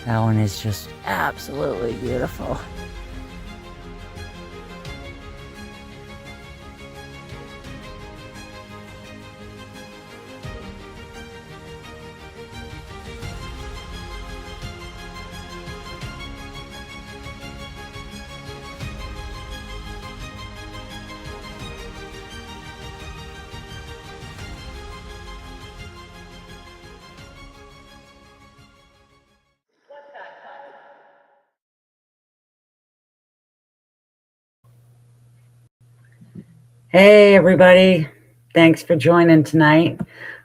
That one is just absolutely beautiful. Hey, everybody. Thanks for joining tonight.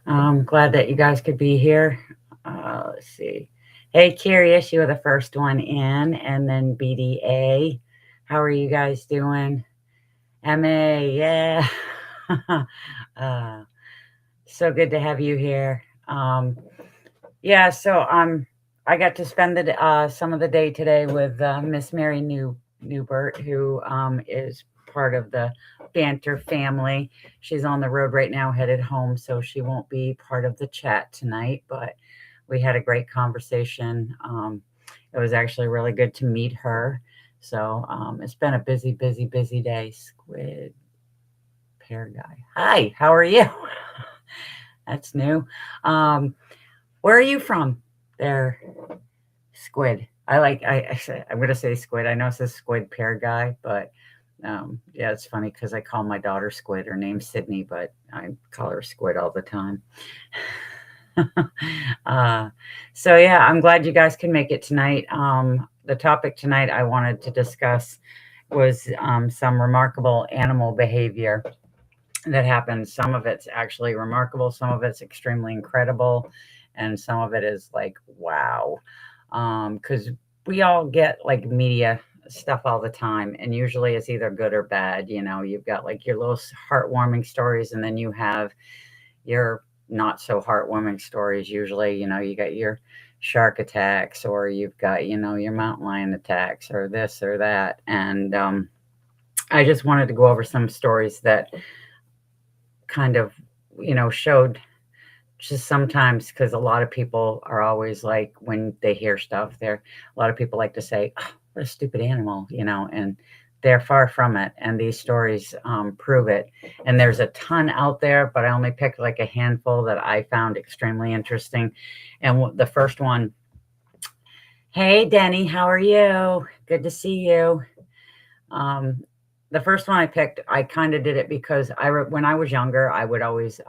Glad that you guys could be here. Let's see. Hey, Curious, you were the first one in, and then BDA. How are you guys doing? MA, yeah. So good to have you here. Yeah, so I got to spend some of the day today with Miss Mary Newbert, who is part of the Banter family. She's on the road right now, headed home, so she won't be part of the chat tonight, but we had a great conversation. It was actually really good to meet her. So it's been a busy day. Squid Pear Guy. Hi, how are you? That's new. Where are you from there, Squid? I'm going to say Squid. I know it says Squid Pear Guy, but yeah, it's funny because I call my daughter Squid. Her name's Sydney, but I call her Squid all the time. So yeah, I'm glad you guys can make it tonight. The topic tonight I wanted to discuss was some remarkable animal behavior that happens. Some of it's actually remarkable, some of it's extremely incredible, and some of it is like, wow. Because we all get like media stuff all the time, and usually it's either good or bad. You've got like your little heartwarming stories, and then you have your not so heartwarming stories. Usually, you got your shark attacks, or you've got, your mountain lion attacks, or this or that. And I just wanted to go over some stories that kind of, showed just sometimes, because a lot of people are always like, when they hear stuff, a lot of people like to say, oh, what a stupid animal, and they're far from it. And these stories prove it. And there's a ton out there, but I only picked like a handful that I found extremely interesting. And the first one, hey, Denny, how are you? Good to see you. The first one I picked, I kind of did it because when I was younger, I would always,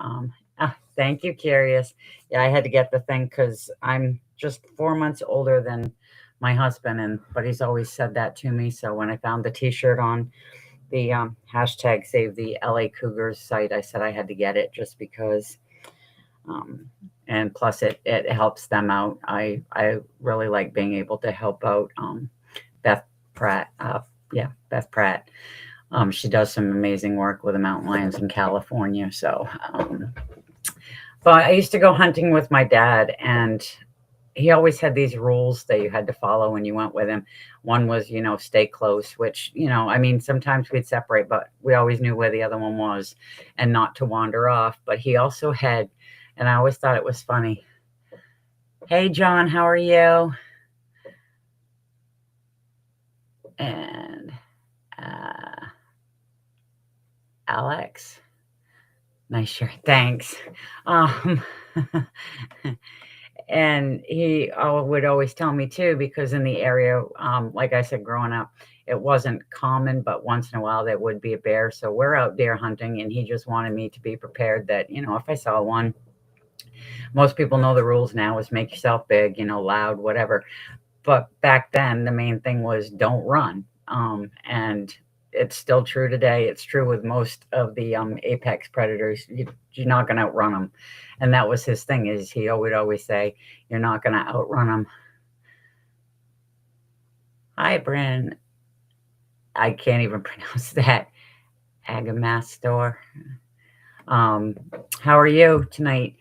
thank you, Curious. Yeah, I had to get the thing because I'm just 4 months older than my husband, but he's always said that to me. So when I found the T-shirt on the hashtag Save the LA Cougars site, I said I had to get it just because. And plus, it helps them out. I really like being able to help out Beth Pratt. Beth Pratt. She does some amazing work with the mountain lions in California. So, but I used to go hunting with my dad, and he always had these rules that you had to follow when you went with him. One was, stay close, which, sometimes we'd separate, but we always knew where the other one was, and not to wander off. But he also had, and I always thought it was funny. Hey, John, how are you? And Alex, nice shirt, thanks. And he would always tell me too, because in the area, like I said, growing up, it wasn't common, but once in a while there would be a bear. So we're out deer hunting, and he just wanted me to be prepared that, if I saw one, most people know the rules now is make yourself big, loud, whatever. But back then, the main thing was don't run. And it's still true today. It's true with most of the apex predators. You're not going to outrun them. And that was his thing, is he would always say, you're not going to outrun them. Hi, Bryn. I can't even pronounce that. Agamastor. How are you tonight?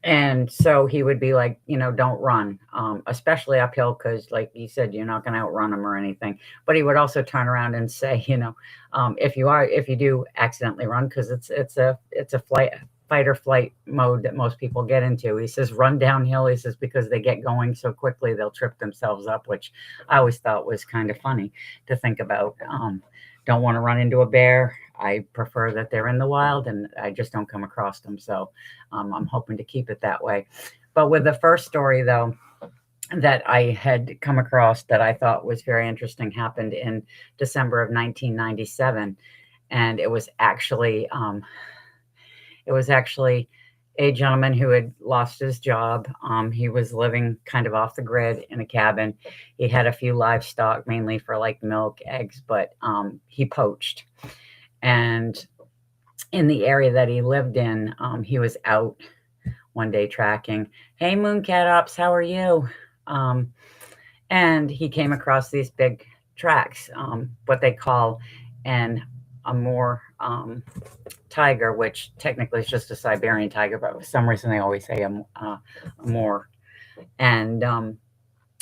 And so he would be like, don't run, especially uphill, because like you said, you're not going to outrun them or anything. But he would also turn around and say, if you do accidentally run, because it's a flight, fight or flight mode that most people get into. He says run downhill. He says because they get going so quickly they'll trip themselves up, which I always thought was kind of funny to think about. Don't want to run into a bear. I prefer that they're in the wild, and I just don't come across them. So I'm hoping to keep it that way. But with the first story, though, that I had come across that I thought was very interesting happened in December of 1997, and it was actually a gentleman who had lost his job. He was living kind of off the grid in a cabin. He had a few livestock, mainly for like milk, eggs, but he poached. And in the area that he lived in, he was out one day tracking. Hey, Mooncat Ops, how are you? And he came across these big tracks, what they call a more tiger, which technically is just a Siberian tiger, but for some reason they always say a more. And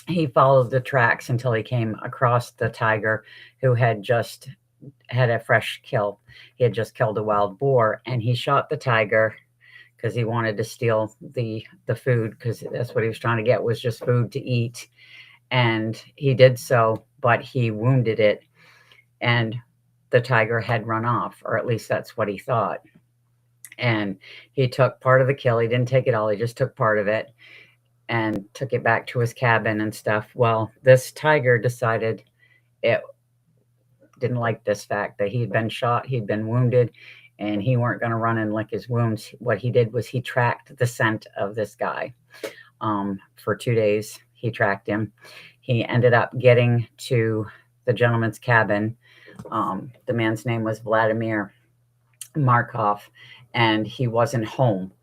he followed the tracks until he came across the tiger who had just had a fresh kill. He had just killed a wild boar, and he shot the tiger because he wanted to steal the food, because that's what he was trying to get, was just food to eat. And he did so, but he wounded it, and the tiger had run off, or at least that's what he thought. And he took part of the kill. He didn't take it all. He just took part of it and took it back to his cabin and stuff. Well, this tiger decided it didn't like this fact that he'd been shot, he'd been wounded, and he weren't going to run and lick his wounds. What he did was he tracked the scent of this guy. For 2 days, he tracked him. He ended up getting to the gentleman's cabin. The man's name was Vladimir Markov, and he wasn't home.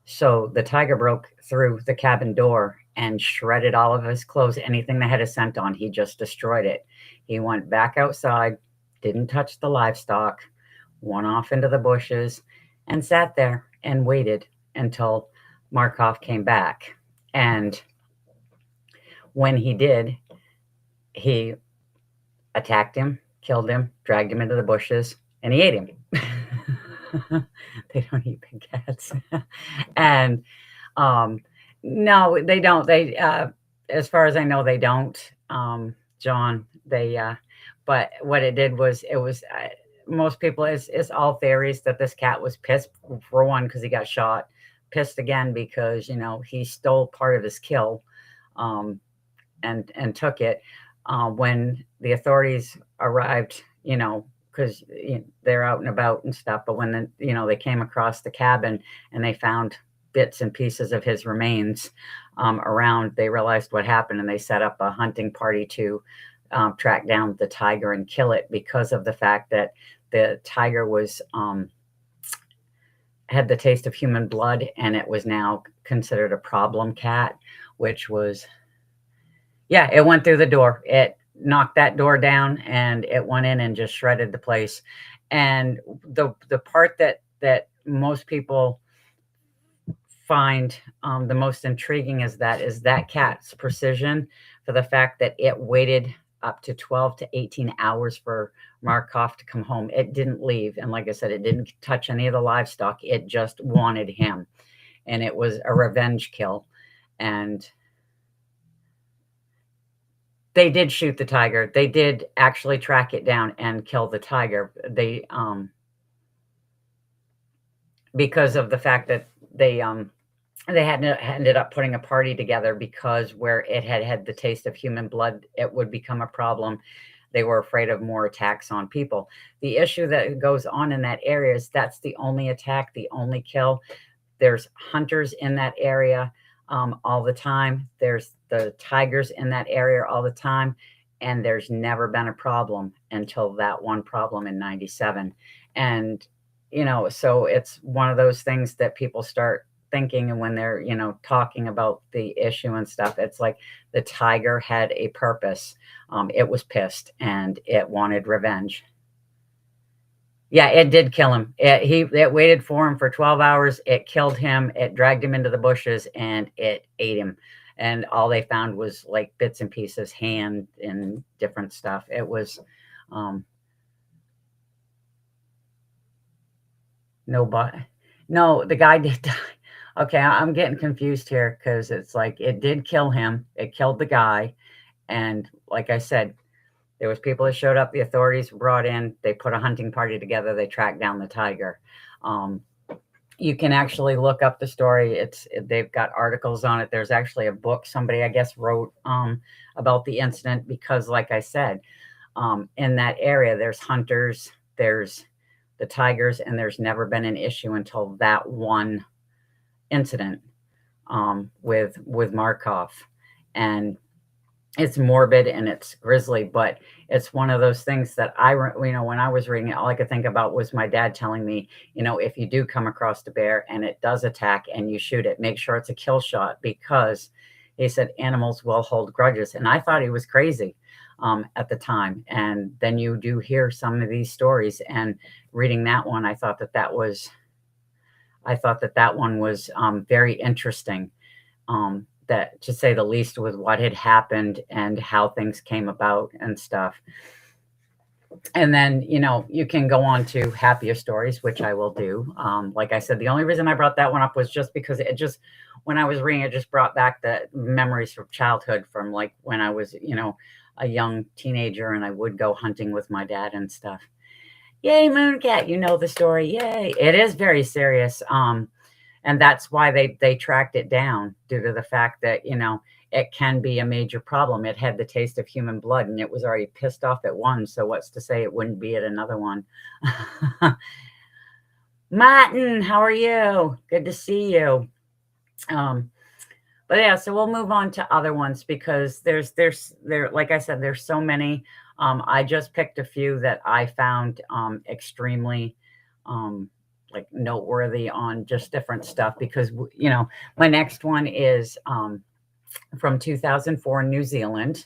So the tiger broke through the cabin door and shredded all of his clothes, anything that had a scent on. He just destroyed it. He went back outside, didn't touch the livestock, went off into the bushes, and sat there and waited until Markov came back. And when he did, he attacked him, killed him, dragged him into the bushes, and he ate him. They don't eat big cats. And no, they don't. They, as far as I know, they don't, John. They, but what it did was, it was most people, it's all theories that this cat was pissed, for one, because he got shot, pissed again because, you know, he stole part of his kill, and took it. When the authorities arrived, you know, because they're out and about and stuff, but when they came across the cabin and they found bits and pieces of his remains around, they realized what happened, and they set up a hunting party to track down the tiger and kill it, because of the fact that the tiger was had the taste of human blood, and it was now considered a problem cat, which was, yeah, it went through the door. It knocked that door down, and it went in and just shredded the place. And the part that most people find the most intriguing is that cat's precision, for the fact that it waited up to 12 to 18 hours for Markov to come home. It didn't leave. And like I said, it didn't touch any of the livestock. It just wanted him. And it was a revenge kill. And they did shoot the tiger. They did actually track it down and kill the tiger. They, because of the fact that they had ended up putting a party together, because where it had the taste of human blood, it would become a problem. They were afraid of more attacks on people. The issue that goes on in that area is that's the only attack, the only kill. There's hunters in that area all the time. There's the tigers in that area all the time. And there's never been a problem until that one problem in 97. And, so it's one of those things that people start thinking, and when they're, talking about the issue and stuff, it's like the tiger had a purpose. It was pissed and it wanted revenge. Yeah, it did kill him. It waited for him for 12 hours. It killed him. It dragged him into the bushes and it ate him. And all they found was like bits and pieces, hand and different stuff. It was no No, the guy did die. Okay, I'm getting confused here because it's like it did kill him. It killed the guy. And like I said, there was people that showed up. The authorities were brought in. They put a hunting party together. They tracked down the tiger. Um, you can actually look up the story. They've got articles on it. There's actually a book somebody, I guess, wrote about the incident because, like I said, in that area, there's hunters, there's the tigers, and there's never been an issue until that one incident with Markov. And it's morbid and it's grisly, but it's one of those things that when I was reading it, all I could think about was my dad telling me, if you do come across the bear and it does attack and you shoot it, make sure it's a kill shot, because he said animals will hold grudges. And I thought he was crazy at the time. And then you do hear some of these stories, and reading that one, I thought that one was very interesting. That, to say the least, with what had happened and how things came about and stuff. And then, you can go on to happier stories, which I will do. Like I said, the only reason I brought that one up was just because when I was reading, it just brought back the memories from childhood, from like when I was, a young teenager, and I would go hunting with my dad and stuff. Yay, Mooncat, the story. Yay. It is very serious. And that's why they tracked it down, due to the fact that, it can be a major problem. It had the taste of human blood, and it was already pissed off at one. So what's to say it wouldn't be at another one? Martin, how are you? Good to see you. But yeah, so we'll move on to other ones, because there's like I said, there's so many. I just picked a few that I found extremely like noteworthy on just different stuff, because my next one is from 2004 in New Zealand.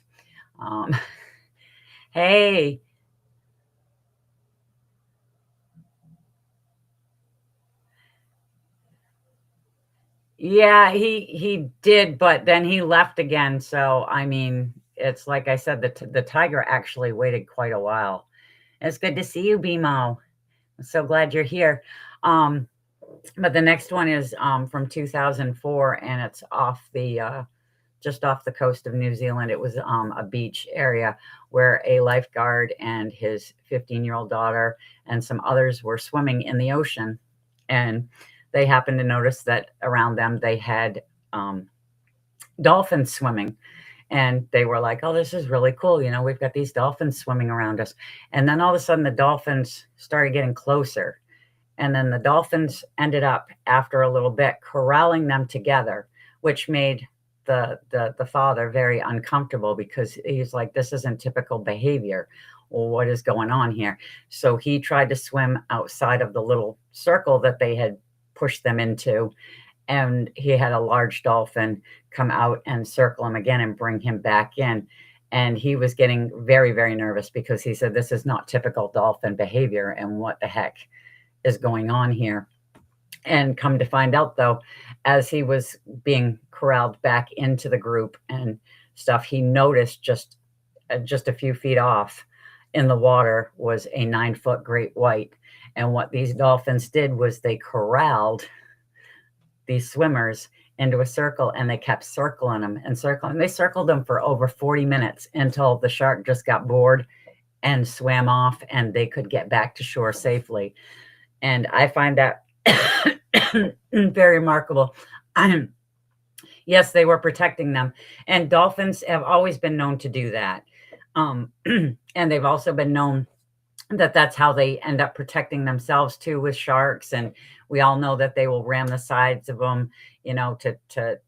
Hey, yeah, he did, but then he left again. So I mean, it's like I said, the tiger actually waited quite a while. It's good to see you, BMO. I'm so glad you're here. Um, but the next one is from 2004, and it's just off the coast of New Zealand. It was a beach area where a lifeguard and his 15-year-old daughter and some others were swimming in the ocean, and they happened to notice that around them they had dolphins swimming. And they were like, oh, this is really cool. We've got these dolphins swimming around us. And then all of a sudden the dolphins started getting closer. And then the dolphins ended up, after a little bit, corralling them together, which made the father very uncomfortable, because he's like, this isn't typical behavior. Well, what is going on here? So he tried to swim outside of the little circle that they had pushed them into. And he had a large dolphin come out and circle him again and bring him back in. And he was getting very, very nervous, because he said, this is not typical dolphin behavior. And what the heck is going on here? And come to find out, though, as he was being corralled back into the group and stuff, he noticed just a few feet off in the water was a 9-foot great white. And what these dolphins did was they corralled these swimmers into a circle, and they kept circling them and circling. They circled them for over 40 minutes until the shark just got bored and swam off, and they could get back to shore safely. And I find that very remarkable. Yes, they were protecting them, and dolphins have always been known to do that. And they've also been known that that's how they end up protecting themselves too, with sharks. And we all know that they will ram the sides of them, to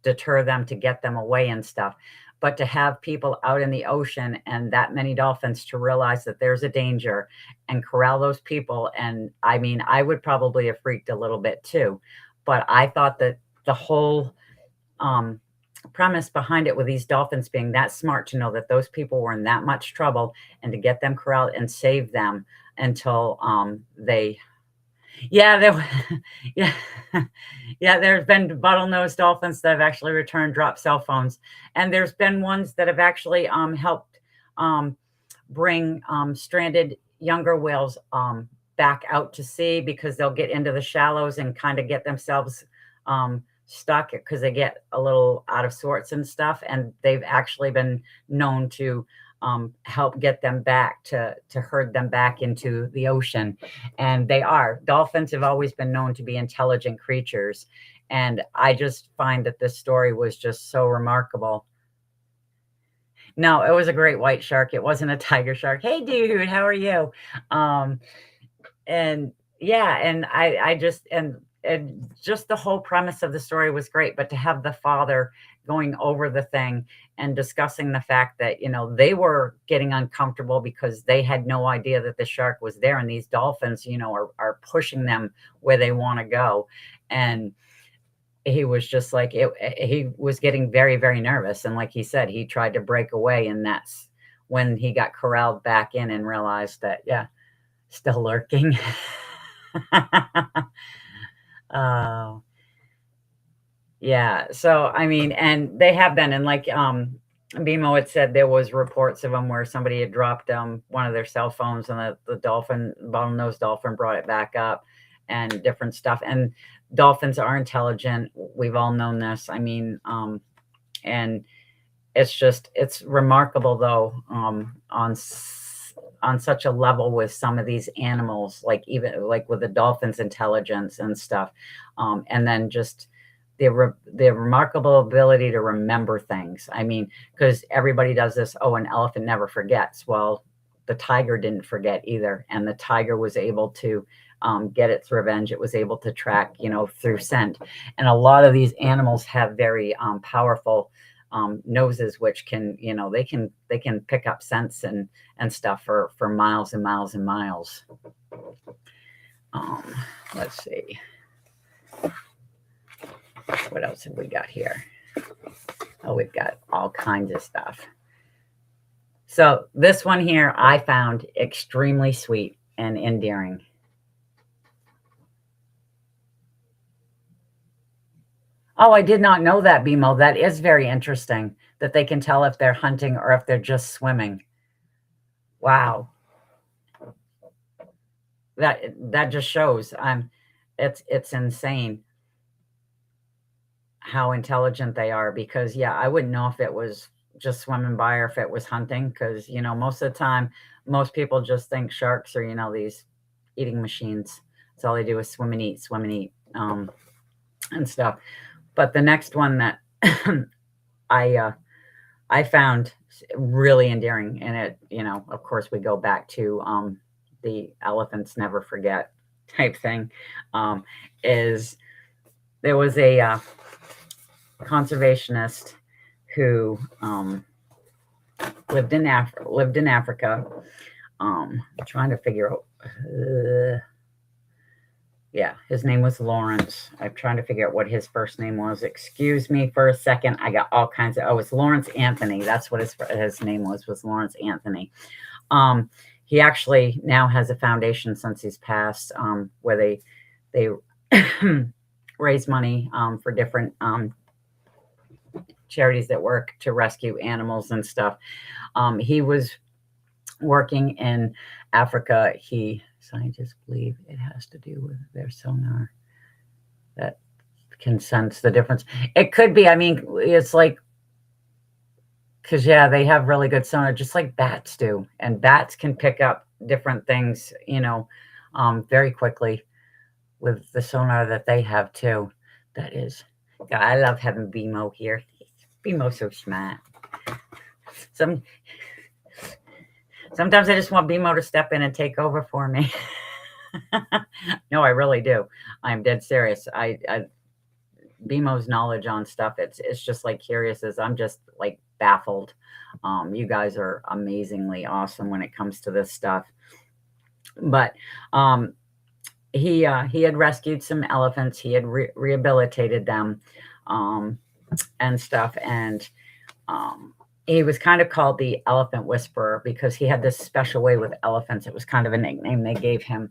deter them, to get them away and stuff. But to have people out in the ocean and that many dolphins to realize that there's a danger and corral those people. And I mean, I would probably have freaked a little bit too, but I thought that the whole premise behind it, with these dolphins being that smart to know that those people were in that much trouble, and to get them corralled and save them until they yeah there yeah yeah, there's been bottlenose dolphins that have actually returned dropped cell phones, and there's been ones that have actually helped bring stranded younger whales back out to sea because they'll get into the shallows and kind of get themselves stuck because they get a little out of sorts and stuff. And they've actually been known to help get them back to herd them back into the ocean. And dolphins have always been known to be intelligent creatures. And I just find that this story was just so remarkable. No, it was a great white shark. It wasn't a tiger shark. Hey, dude, how are you? And yeah, and I just and just the whole premise of the story was great. But to have the father going over the thing and discussing the fact that, they were getting uncomfortable because they had no idea that the shark was there, and these dolphins, are pushing them where they want to go. And he was just like, he was getting very, very nervous. And like he said, he tried to break away. And that's when he got corralled back in and realized that, yeah, still lurking. Oh, yeah. So, I mean, and they have been, and like, BMO had said there was reports of them where somebody had dropped one of their cell phones, and the bottlenose dolphin brought it back up, and different stuff. And dolphins are intelligent. We've all known this. I mean, and it's remarkable though, on such a level with some of these animals, like even like with the dolphins' intelligence and stuff, and then just the remarkable ability to remember things. I mean, because everybody does this. Oh, an elephant never forgets. Well, the tiger didn't forget either, and the tiger was able to get its revenge. It was able to track, through scent. And a lot of these animals have very powerful noses, which can, they can pick up scents and stuff for miles and miles and miles. Let's see. What else have we got here? Oh, we've got all kinds of stuff. So this one here I found extremely sweet and endearing. Oh, I did not know that, BMO. That is very interesting, that they can tell if they're hunting or if they're just swimming. Wow. That just shows it's insane how intelligent they are, because yeah, I wouldn't know if it was just swimming by or if it was hunting, because most of the time most people just think sharks are these eating machines. That's all they do is swim and eat and stuff. But the next one that I found really endearing, and it, of course we go back to the elephants never forget type thing, is there was a conservationist who lived in Africa. I'm trying to figure out. Yeah, his name was Lawrence. I'm trying to figure out what his first name was. Excuse me for a second. I got all kinds of. Oh, it's Lawrence Anthony. That's what his name was Lawrence Anthony. He actually now has a foundation since he's passed, where they raise money for different charities that work to rescue animals and stuff. He was working in Africa. Scientists believe it has to do with their sonar that can sense the difference. It could be. I mean, it's like, because yeah, they have really good sonar, just like bats do, and bats can pick up different things, very quickly with the sonar that they have too. That is, God, I love having BMO here. BMO's so smart. Sometimes I just want BMO to step in and take over for me. No, I really do. I'm dead serious. BMO's knowledge on stuff, it's just like curious as I'm just like baffled. You guys are amazingly awesome when it comes to this stuff. But he had rescued some elephants. He had rehabilitated them and stuff. And he was kind of called the elephant whisperer because he had this special way with elephants. It was kind of a nickname they gave him.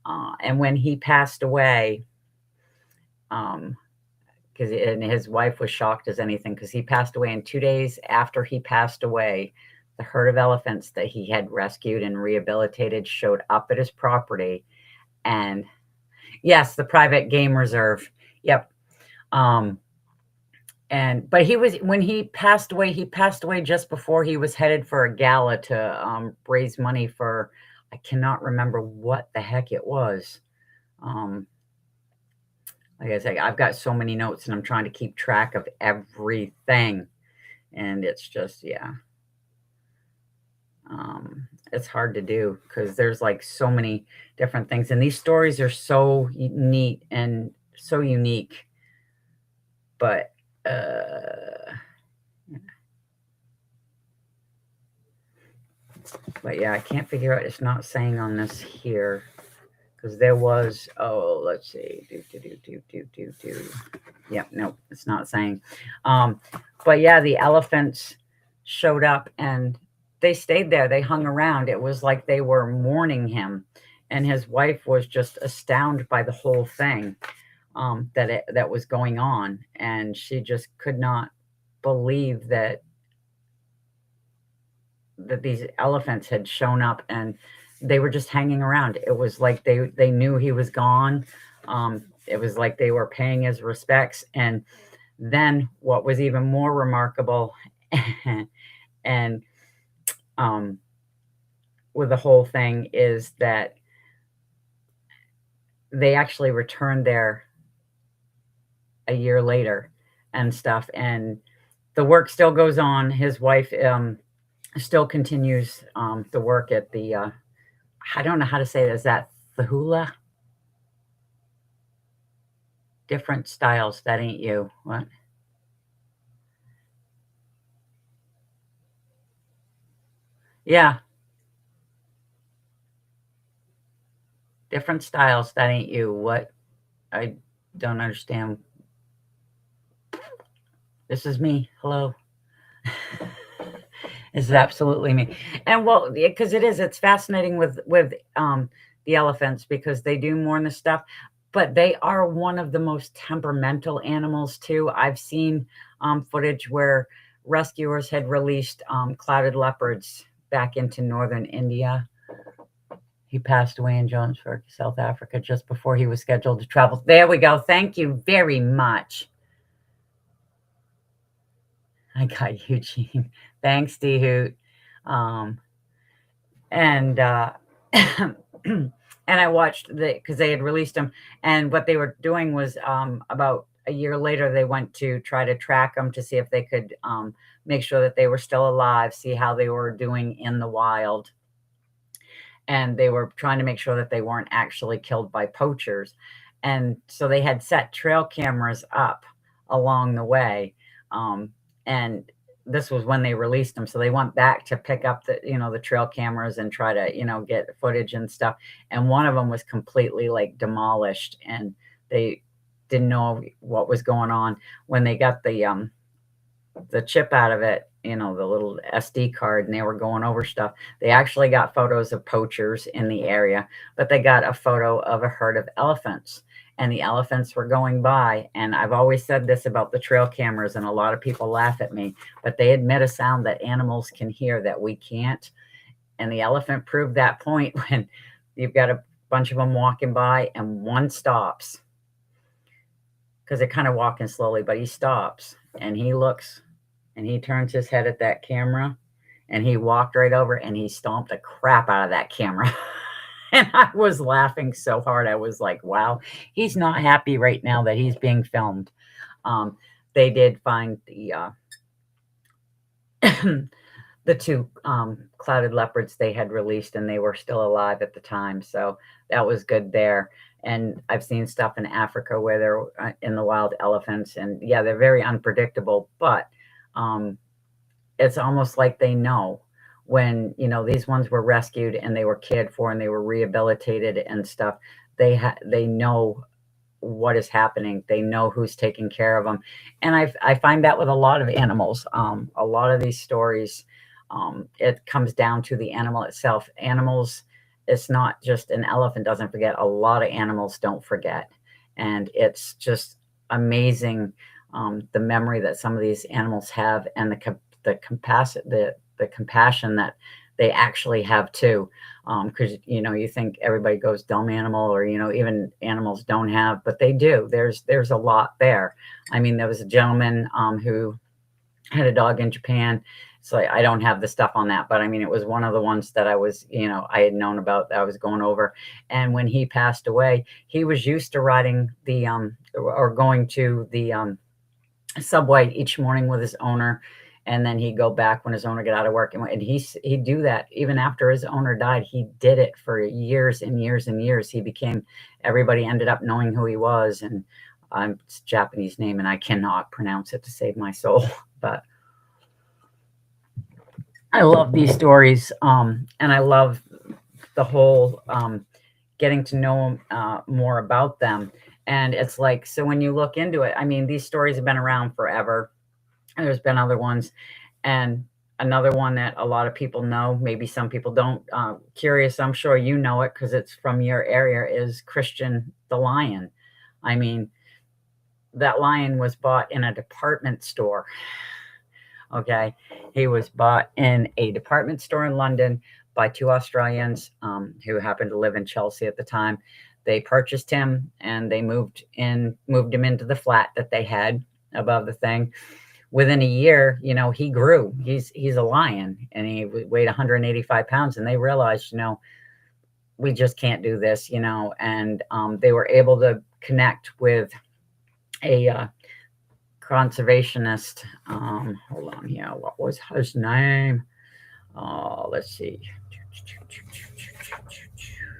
And when he passed away, and his wife was shocked as anything, because he passed away, and 2 days after he passed away, the herd of elephants that he had rescued and rehabilitated showed up at his property, And yes, the private game reserve. Yep. Um, but when he passed away just before he was headed for a gala to raise money for, I cannot remember what the heck it was. Um, like I say, I've got so many notes and I'm trying to keep track of everything. And it's just, yeah. It's hard to do because there's like so many different things. And these stories are so neat and so unique. But, yeah, I can't figure out. It's not saying on this here because there was. Oh, let's see. Yep, nope, it's not saying. But yeah, the elephants showed up and they stayed there. They hung around. It was like they were mourning him, and his wife was just astounded by the whole thing that was going on, and she just could not believe that these elephants had shown up and they were just hanging around. It was like they knew he was gone. It was like they were paying his respects. And then what was even more remarkable and with the whole thing is that they actually returned there a year later and stuff. And the work still goes on. His wife still continues the work at the I don't know how to say it. Is that the hula? Different styles. That ain't you. What? Yeah. Different styles. That ain't you. What? I don't understand. This is me. Hello. This is absolutely me. And well, because it's fascinating with the elephants because they do mourn the stuff, but they are one of the most temperamental animals too. I've seen footage where rescuers had released clouded leopards back into northern India. He passed away in Johannesburg, South Africa, just before he was scheduled to travel. There we go. Thank you very much. I got you, Jean. Thanks, D Hoot. And and I watched because they had released them, and what they were doing was about a year later they went to try to track them to see if they could make sure that they were still alive, see how they were doing in the wild, and they were trying to make sure that they weren't actually killed by poachers. And so they had set trail cameras up along the way, and this was when they released them. So they went back to pick up the trail cameras and try to get footage and stuff. And one of them was completely like demolished, and they didn't know what was going on. When they got the chip out of it, the little SD card, and they were going over stuff. They actually got photos of poachers in the area, but they got a photo of a herd of elephants, and the elephants were going by. And I've always said this about the trail cameras, and a lot of people laugh at me, but they emit a sound that animals can hear that we can't. And the elephant proved that point when you've got a bunch of them walking by and one stops because they're kind of walking slowly, but he stops and he looks and he turns his head at that camera and he walked right over and he stomped the crap out of that camera. And I was laughing so hard. I was like, wow, he's not happy right now that he's being filmed. They did find the the two clouded leopards they had released, and they were still alive at the time. So that was good there. And I've seen stuff in Africa where they're in the wild elephants, and yeah, they're very unpredictable, but it's almost like they know when, these ones were rescued and they were cared for and they were rehabilitated and stuff. They know what is happening. They know who's taking care of them. And I find that with a lot of animals. A lot of these stories, it comes down to the animal itself. Animals, it's not just an elephant doesn't forget. A lot of animals don't forget. And it's just amazing the memory that some of these animals have, and the compassion that they actually have two. Because you think everybody goes dumb animal, or even animals don't have, but they do. There's a lot there. I mean, there was a gentleman who had a dog in Japan. So I don't have the stuff on that, but I mean, it was one of the ones that I had known about, that I was going over. And when he passed away, he was used to riding or going to the subway each morning with his owner. And then he'd go back when his owner got out of work. And he'd do that even after his owner died. He did it for years and years and years. Everybody ended up knowing who he was. And it's a Japanese name, and I cannot pronounce it to save my soul. But I love these stories. And I love the whole getting to know more about them. And it's like, so when you look into it, I mean, these stories have been around forever. And there's been other ones. And another one that a lot of people know, maybe some people don't, curious, I'm sure you know it because it's from your area, is Christian the lion. I mean, that lion was bought in a department store. Okay. He was bought in a department store in London by two Australians who happened to live in Chelsea at the time. They purchased him, and they moved him into the flat that they had above the thing. Within a year, he grew. He's a lion, and he weighed 185 pounds. And they realized, we just can't do this, and they were able to connect with a conservationist. Hold on here. What was his name? Let's see.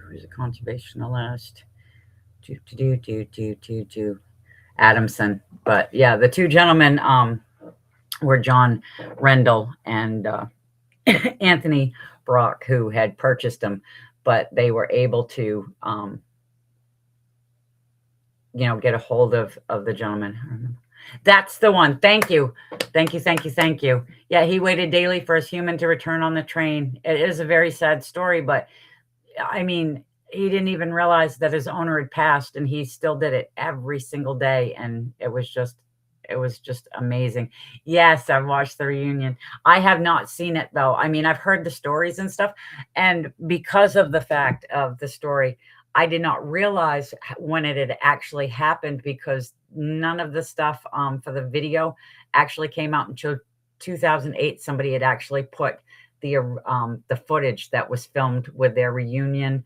Who's a conservationist? Adamson. But yeah, the two gentlemen were John Rendell and Anthony Brock, who had purchased them, but they were able to get a hold of the gentleman. That's the one. Thank you. Yeah, he waited daily for his human to return on the train. It is a very sad story, but I mean, he didn't even realize that his owner had passed, and he still did it every single day. And it was just amazing. Yes, I've watched the reunion. I have not seen it though. I mean, I've heard the stories and stuff. And because of the fact of the story, I did not realize when it had actually happened, because none of the stuff for the video actually came out until 2008. Somebody had actually put the footage that was filmed with their reunion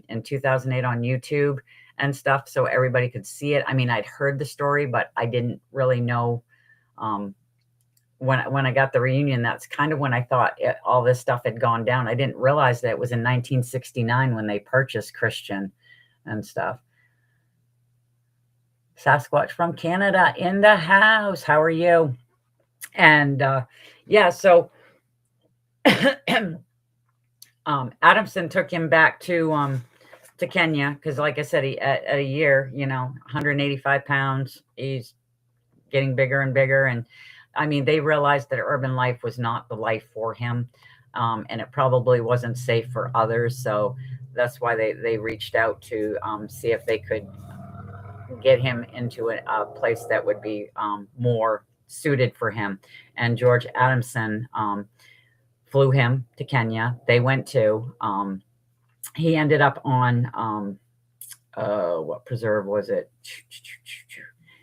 in 2008 on YouTube and stuff, so everybody could see it. I mean, I'd heard the story, but I didn't really know. When I got the reunion, that's kind of when I thought all this stuff had gone down. I didn't realize that it was in 1969 when they purchased Christian and stuff. Sasquatch from Canada in the house. How are you? And yeah, so Adamson took him back to Kenya, because like I said, he at a year, 185 pounds, he's getting bigger and bigger. And I mean, they realized that urban life was not the life for him, and it probably wasn't safe for others. So that's why they reached out to see if they could get him into a place that would be more suited for him. And George Adamson flew him to Kenya. They went to, he ended up on, what preserve was it?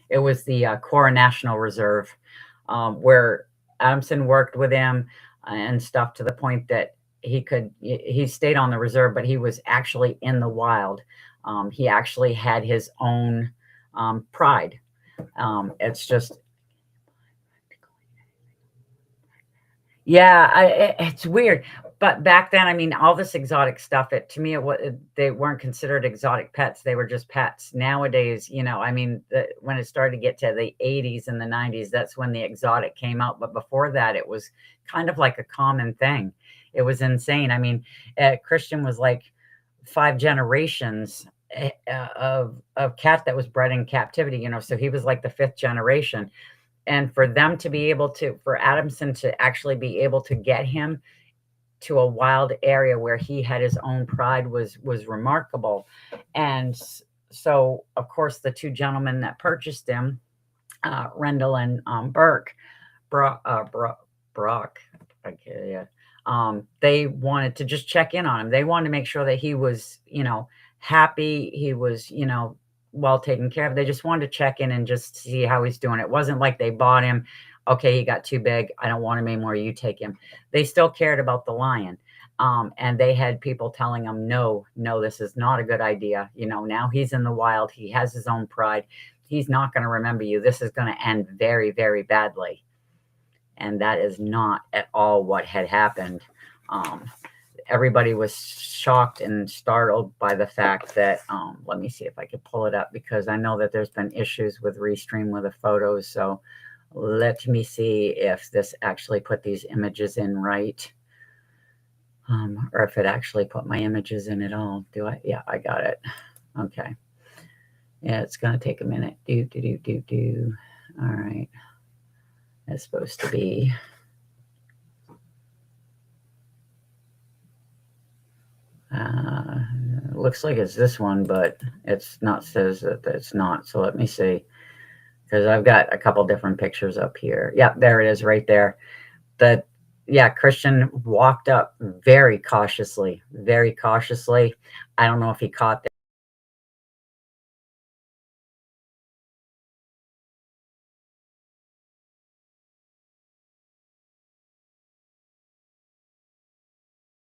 It was the Kora National Reserve, where Adamson worked with him and stuff, to the point that he stayed on the reserve, but he was actually in the wild. He actually had his own pride. It's just, yeah, it's weird. But back then, I mean, all this exotic stuff, to me, they weren't considered exotic pets. They were just pets. Nowadays, I mean, when it started to get to the 80s and the 90s, that's when the exotic came out. But before that, it was kind of like a common thing. It was insane. I mean, Christian was like 5 generations of cat that was bred in captivity, so he was like the 5th generation. And for them to be able to, for Adamson to actually be able to get him to a wild area where he had his own pride was remarkable. And so, of course, the two gentlemen that purchased him, Rendell and Brock, okay, yeah, They wanted to just check in on him. They wanted to make sure that he was, happy. He was, well taken care of. They just wanted to check in and just see how he's doing. It wasn't like they bought him. Okay, he got too big. I don't want him anymore. You take him. They still cared about the lion. And they had people telling him, no, this is not a good idea. Now he's in the wild. He has his own pride. He's not going to remember you. This is going to end very, very badly. And that is not at all what had happened. Everybody was shocked and startled by the fact that, let me see if I could pull it up, because I know that there's been issues with Restream with the photos. So let me see if this actually put these images in right. Or if it actually put my images in at all. Do I? Yeah, I got it. Okay. Yeah, it's going to take a minute. All right. It's supposed to be. Looks like it's this one, but it's not, says that it's not. So let me see, because I've got a couple different pictures up here. Yeah, there it is right there. Christian walked up very cautiously. I don't know if he caught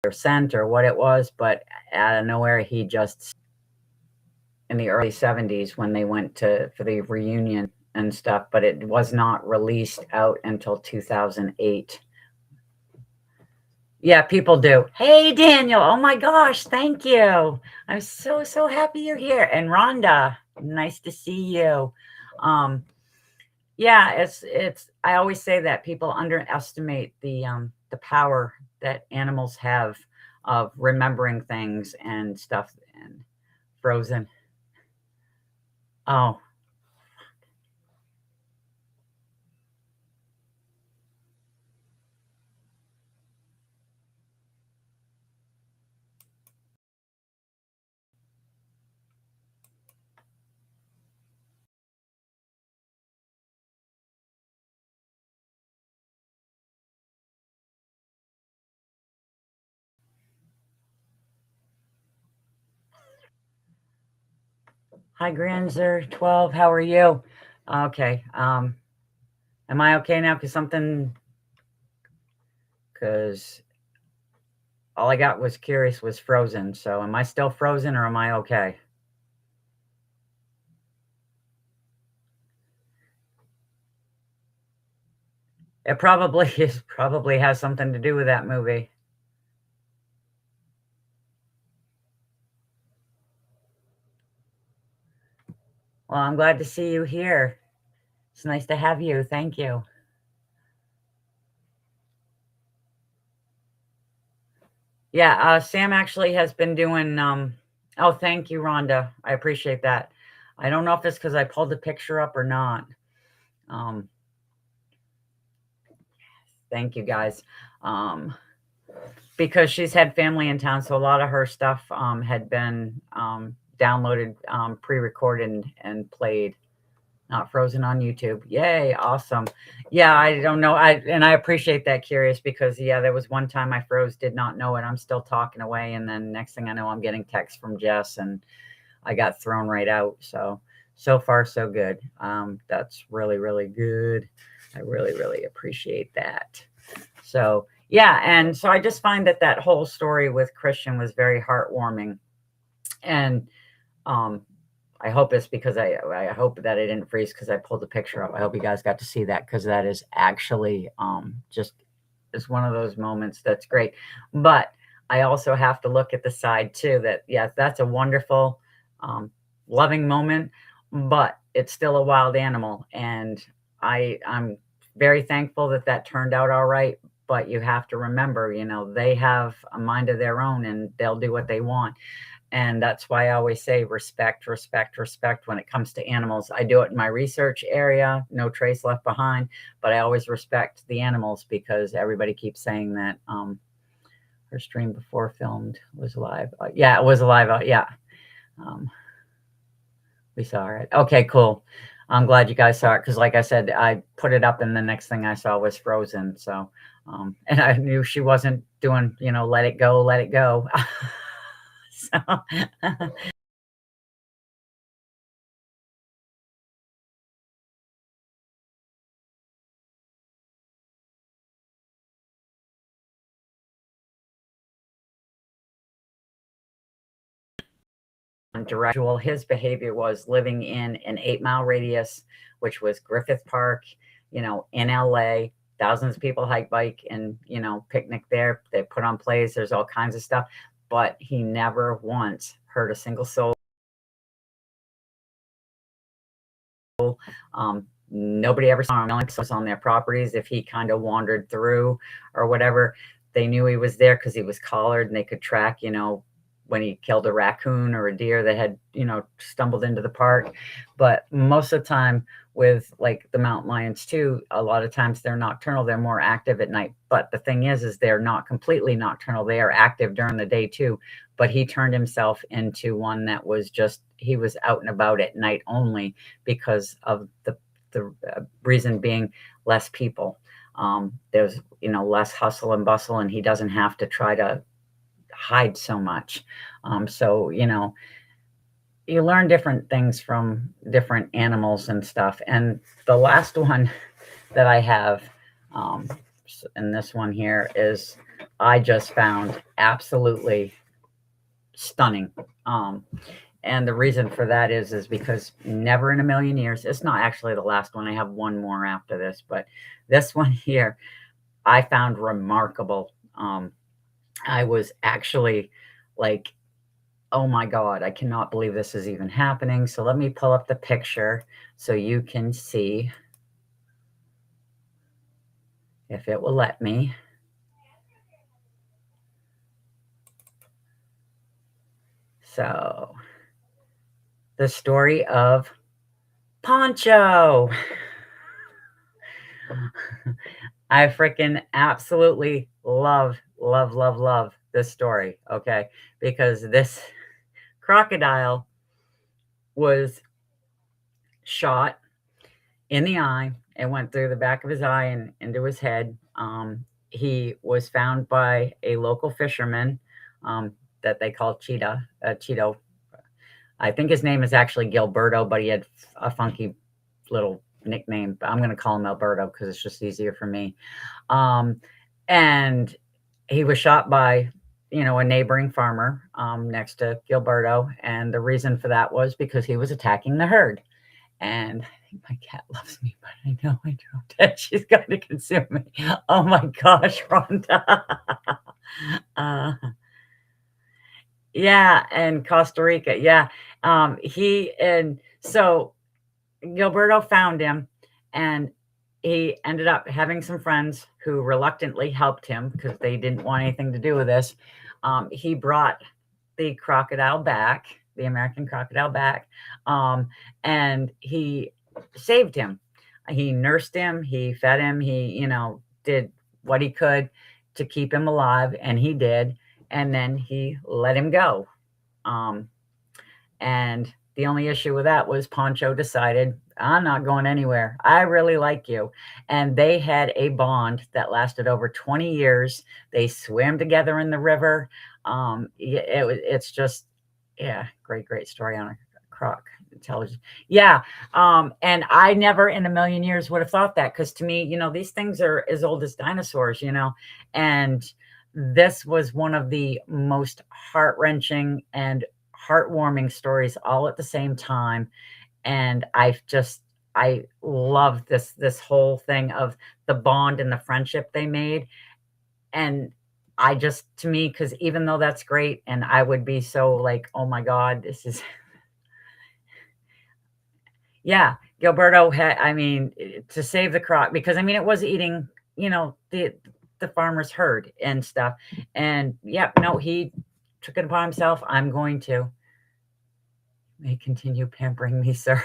their scent or what it was, but out of nowhere, he just, in the early 70s when they went for the reunion and stuff, but it was not released out until 2008. Yeah, people do. Hey, Daniel. Oh my gosh, thank you. I'm so happy you're here. And Rhonda, nice to see you. Yeah, it's I always say that people underestimate the power that animals have of remembering things and stuff. And Frozen. Oh, hi, Granzer 12. How are you? Okay. Am I okay now? Because all I got was curious was Frozen. So am I still frozen or am I okay? It probably has something to do with that movie. Well, I'm glad to see you here. It's nice to have you. Thank you. Yeah, Sam actually has been doing, oh, thank you, Rhonda. I appreciate that. I don't know if it's because I pulled the picture up or not. Um, thank you, guys. Because she's had family in town, so a lot of her stuff had been downloaded, pre-recorded, and played. Not frozen on YouTube. Yay, awesome. Yeah, I don't know. I appreciate that, Curious, because there was one time I froze, did not know it. I'm still talking away, and then next thing I know, I'm getting text from Jess, and I got thrown right out. So far so good. That's really, really good. I really, really appreciate that. So yeah, and so I just find that whole story with Christian was very heartwarming, and I hope it's because I hope that it didn't freeze because I pulled the picture up. I hope you guys got to see that, because that is actually just is one of those moments that's great. But I also have to look at the side too, that that's a wonderful loving moment, but it's still a wild animal, and I'm very thankful that turned out all right. But you have to remember, they have a mind of their own, and they'll do what they want. And that's why I always say respect, respect, respect when it comes to animals. I do it in my research area, no trace left behind, but I always respect the animals, because everybody keeps saying that her stream before filmed was live. Yeah, it was live. Yeah. We saw it. Okay, cool. I'm glad you guys saw it because, like I said, I put it up, and the next thing I saw was Frozen. So, and I knew she wasn't doing, let it go, let it go. So, his behavior was living in an 8-mile radius, which was Griffith Park, in LA. Thousands of people hike, bike, and, picnic there. They put on plays. There's all kinds of stuff. But he never once hurt a single soul. Nobody ever saw him. No one was on their properties. If he kind of wandered through or whatever, they knew he was there because he was collared, and they could track, when he killed a raccoon or a deer that had, stumbled into the park. But most of the time with like the mountain lions too, a lot of times they're nocturnal. They're more active at night. But the thing is they're not completely nocturnal. They are active during the day too. But he turned himself into one that was just, he was out and about at night only because of the reason being less people. There's, less hustle and bustle, and he doesn't have to try to hide so much. So, you learn different things from different animals and stuff. And the last one that I have, and this one here is, I just found absolutely stunning. And the reason for that is because never in a million years, it's not actually the last one. I have one more after this, but this one here, I found remarkable. I was actually like, oh my God, I cannot believe this is even happening. So let me pull up the picture so you can see, if it will let me. So, the story of Poncho. I freaking absolutely love this story, okay? Because this crocodile was shot in the eye. It went through the back of his eye and into his head. He was found by a local fisherman that they call Cheeto. I think his name is actually Gilberto, but he had a funky little nickname. I'm going to call him Alberto because it's just easier for me. And he was shot by, a neighboring farmer next to Gilberto. And the reason for that was because he was attacking the herd. And I think my cat loves me, but I know I dropped it. She's going to consume me. Oh my gosh, Rhonda. Yeah, and Costa Rica. Yeah. So Gilberto found him, and he ended up having some friends who reluctantly helped him because they didn't want anything to do with this. He brought the crocodile back, the American crocodile back, and he saved him. He nursed him, he fed him, he, did what he could to keep him alive, and he did. And then he let him go. And the only issue with that was Poncho decided, I'm not going anywhere. I really like you. And they had a bond that lasted over 20 years. They swam together in the river. It's just, yeah, great story on a croc intelligence. Yeah. And I never in a million years would have thought that, because to me, these things are as old as dinosaurs, and this was one of the most heart-wrenching and heartwarming stories all at the same time. And I love this whole thing of the bond and the friendship they made. And to me, because even though that's great, and I would be so like, oh my God, this is yeah, Gilberto had, to save the croc, because it was eating, the farmer's herd and stuff. And yeah, no, he took it upon himself. I'm going to may continue pampering me, sir.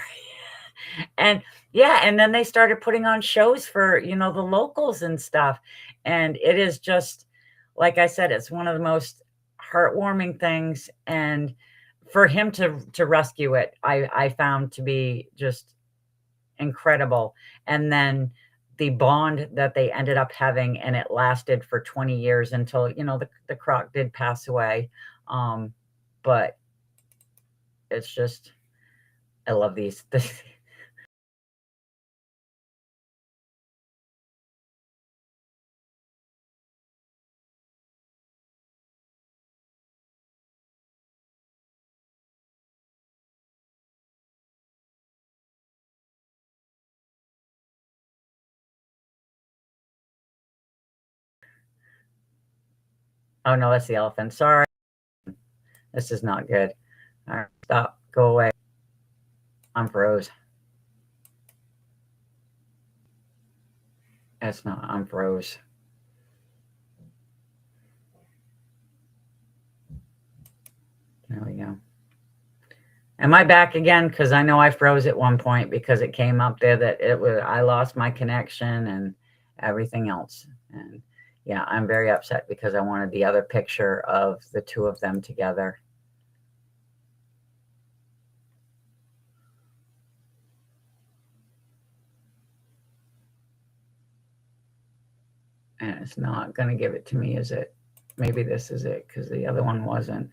And yeah, and then they started putting on shows for, the locals and stuff. And it is just, like I said, it's one of the most heartwarming things. And for him to rescue it, I found to be just incredible. And then the bond that they ended up having, and it lasted for 20 years until, the croc did pass away. But it's just, I love these. Oh no, that's the elephant. Sorry. This is not good. All right, stop. Go away. I'm froze. That's not, I'm froze. There we go. Am I back again? Because I know I froze at one point because it came up there that I lost my connection and everything else. And yeah, I'm very upset because I wanted the other picture of the two of them together. And it's not going to give it to me, is it? Maybe this is it because the other one wasn't.